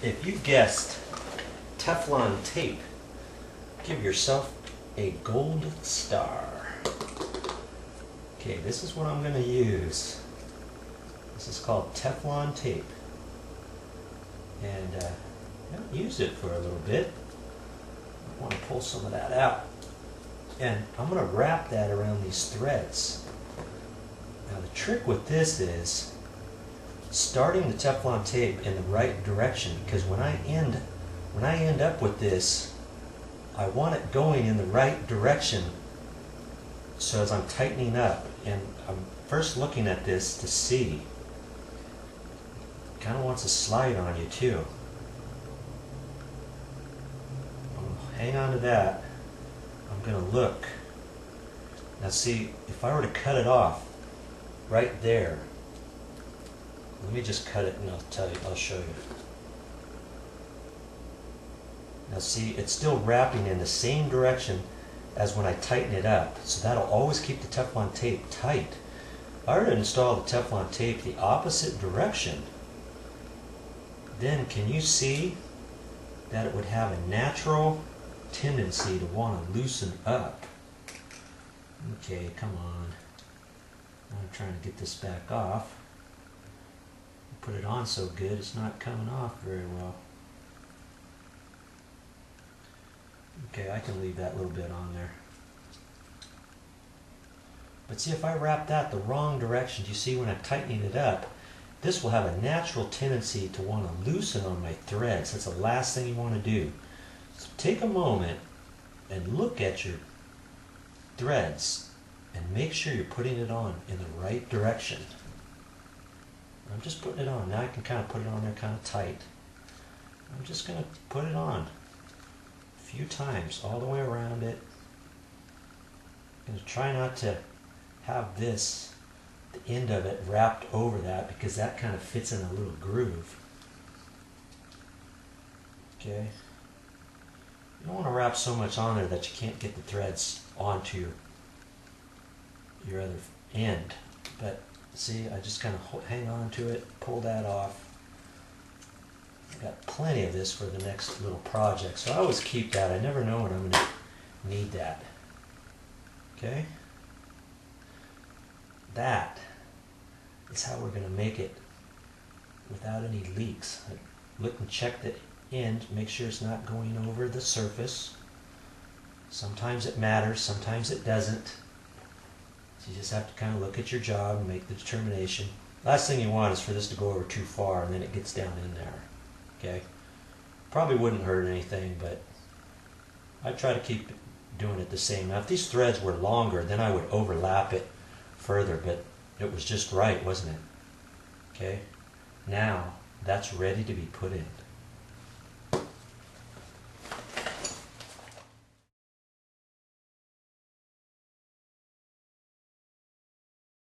If you guessed Teflon tape, give yourself a gold star. Okay, this is what I'm going to use. This is called Teflon tape. And I haven't used it for a little bit. I want to pull some of that out. And I'm going to wrap that around these threads. Now the trick with this is starting the Teflon tape in the right direction, because when I end up with this, I want it going in the right direction. So as I'm tightening up, and I'm first looking at this to see, kind of wants to slide on you too. Hang on to that. I'm going to look. Now see, if I were to cut it off right there, let me just cut it and I'll show you. Now see, it's still wrapping in the same direction as when I tighten it up. So that'll always keep the Teflon tape tight. If I were to install the Teflon tape the opposite direction, then can you see that it would have a natural tendency to want to loosen up? Okay, come on. I'm trying to get this back off. Put it on so good, it's not coming off very well. Okay, I can leave that little bit on there. But see, if I wrap that the wrong direction, you see when I'm tightening it up, this will have a natural tendency to want to loosen on my threads. That's the last thing you want to do. So take a moment and look at your threads and make sure you're putting it on in the right direction. I'm just putting it on. Now I can kind of put it on there kind of tight. I'm just going to put it on a few times all the way around it. I'm going to try not to have this, the end of it, wrapped over that, because that kind of fits in a little groove. Okay. You don't want to wrap so much on there that you can't get the threads onto your other end. But see, I just kind of hang on to it, pull that off. I've got plenty of this for the next little project, so I always keep that. I never know when I'm going to need that. Okay? That is how we're going to make it without any leaks. Look and check the end, make sure it's not going over the surface. Sometimes it matters, sometimes it doesn't. So you just have to kind of look at your job and make the determination. Last thing you want is for this to go over too far and then it gets down in there. Okay? Probably wouldn't hurt anything, but I try to keep doing it the same. Now if these threads were longer, then I would overlap it further, but it was just right, wasn't it? Okay? Now that's ready to be put in.